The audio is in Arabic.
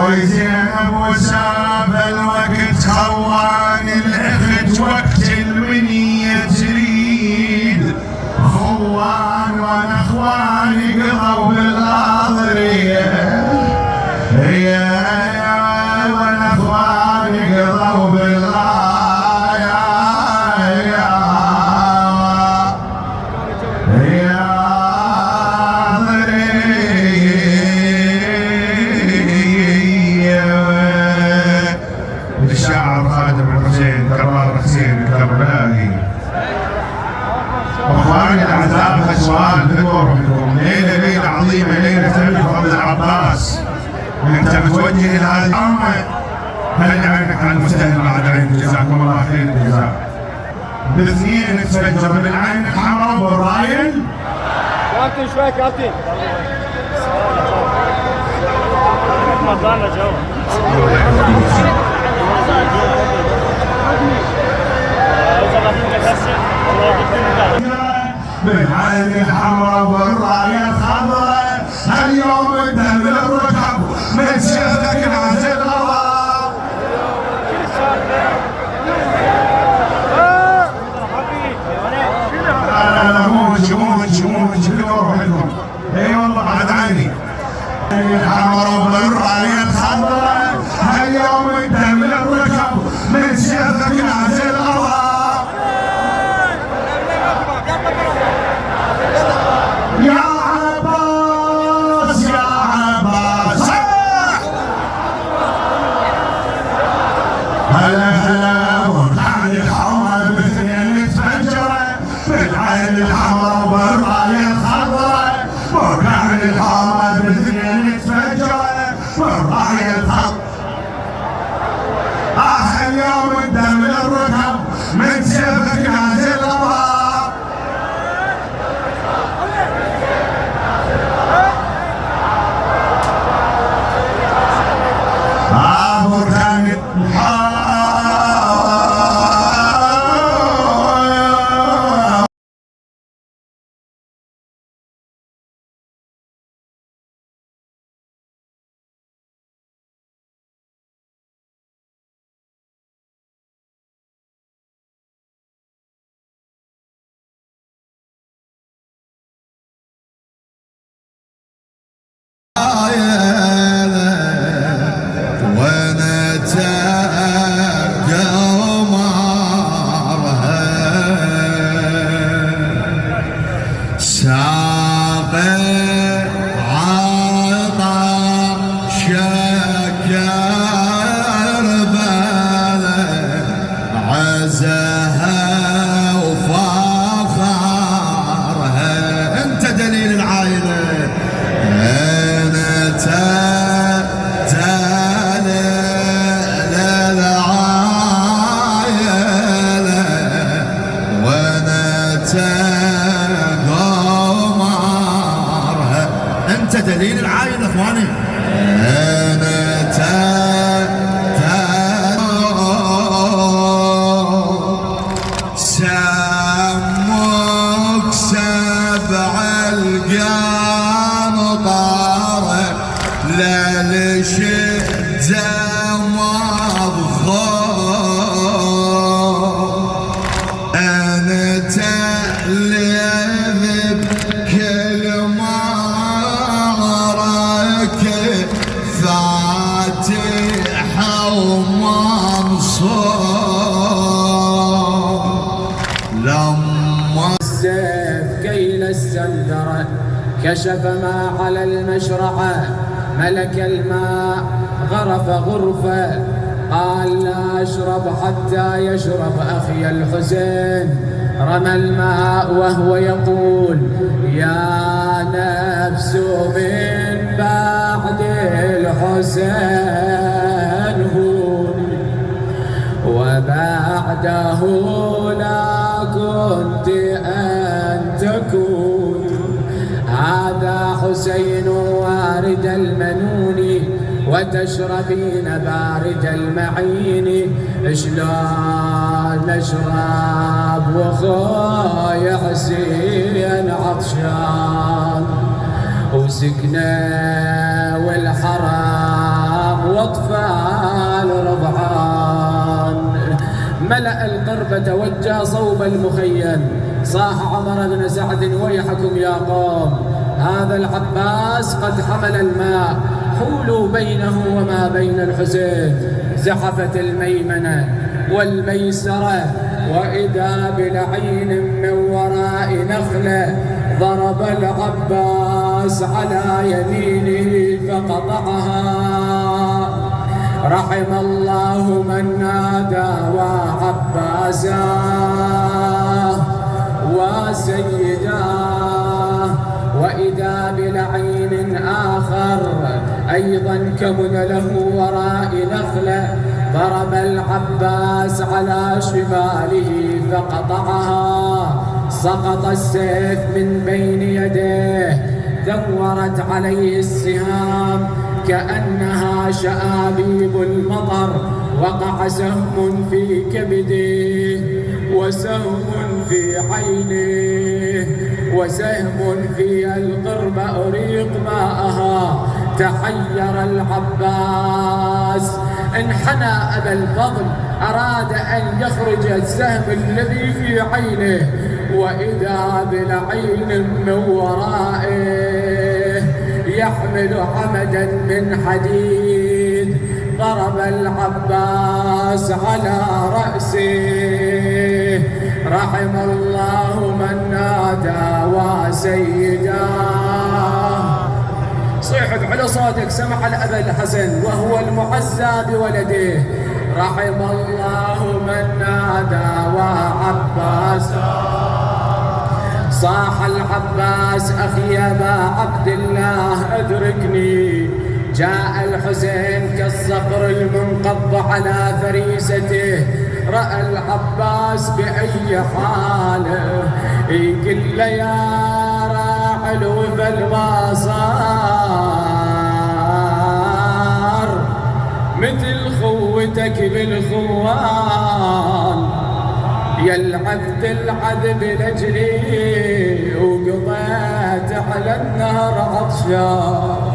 وزينب وساب الوقت خوان الاخت وقت المنية تريد خوان وانا اخواني قضوا بالغاضرية وانا اخواني قضوا بالغاضرية الشاعر خادم الحسين كرار حسين الكربلائي. اخواني الاعزاء خشوان ذكر منكم ليله عظيمه، ليله تلفظ العباس. انت متوجه الى هذه الامه، هل عينك على المستهل بعد عين، جزاكم الله خير الجزاء. باثنين نتفجر بالعين الحمراء والرايل. كابتن شوي كابتن. رمضان جو. بالعين الحمراء والراية الخضراء، اليوم الدم الركب من سيفك نازل غضب. لا موج روحكم. اي والله بعد عيني. الحمراء والراية الخضراء، اليوم الدم الركب من سيفك نازل غضب. يا عباس يا عباس هلا هلا وقعد الحمر باثنين تفجره بالعين الحمراء والرايه الخضراء. وقعد الحمر باثنين تفجره بالرايه الخضراء. اليوم الدم الركب من سيفك نازل غضب. انت دليل العايل اخواني. سموك سبع القنطار للشد مضغوط. انت اللي بكل معركة فاتحة ومنصور. لما السيف كيل السندرة كشف ما على المشرعة. ملك الماء غرف غرفة قال لا أشرب حتى يشرب أخي الحسين. رمى الماء وهو يقول يا نفس من بعد الحسين هون، وبعده لا كنت أن تكون. هذا حسين وارد المنون وتشربين بارد المعين. شلون نشرب وخوي حسين عطشان وسكنه والحرام والأطفال رضعان. ملأ القرب توجه صوب المخيم، صاح عمر بن سعد: ويحكم يا قوم، هذا العباس قد حمل الماء، حولوا بينه وما بين الحسين. زحفت الميمنة والميسرة، وإذا بلعين من وراء نخلة، ضرب العباس على يمينه فقطعها. رحم الله من نادى وعباسا وسيداه. وإذا بلعين آخر أيضا كمن له وراء نخلة، ضرب العباس على شماله فقطعها. سقط السيف من بين يديه، دورت عليه السهام كأنها شآبيب المطر. وقع سهم في كبده، وسهم في عينه، وسهم في القرب أريق ماءها. تحير العباس، انحنى أبا الفضل، أراد أن يخرج السهم الذي في عينه، وإذا بالعين من ورائه يحمل عمدا من حديد. ضرب العباس على رأسه. رحم الله من نادى وسيداه. صيحت على صوتك، سمع الأب الحسن وهو المعزى بولده. رحم الله من نادى وعباسا. صاح العباس: أخي أبا عبد الله أدركني. جاء الحسين كالصقر المنقض على فريسته. رأى العباس بأي حاله، يقول له: يا راحل وفى البصار، مثل خوتك بالخوان، يلعبت العذب لجلي وقضيت على النهر عطشان.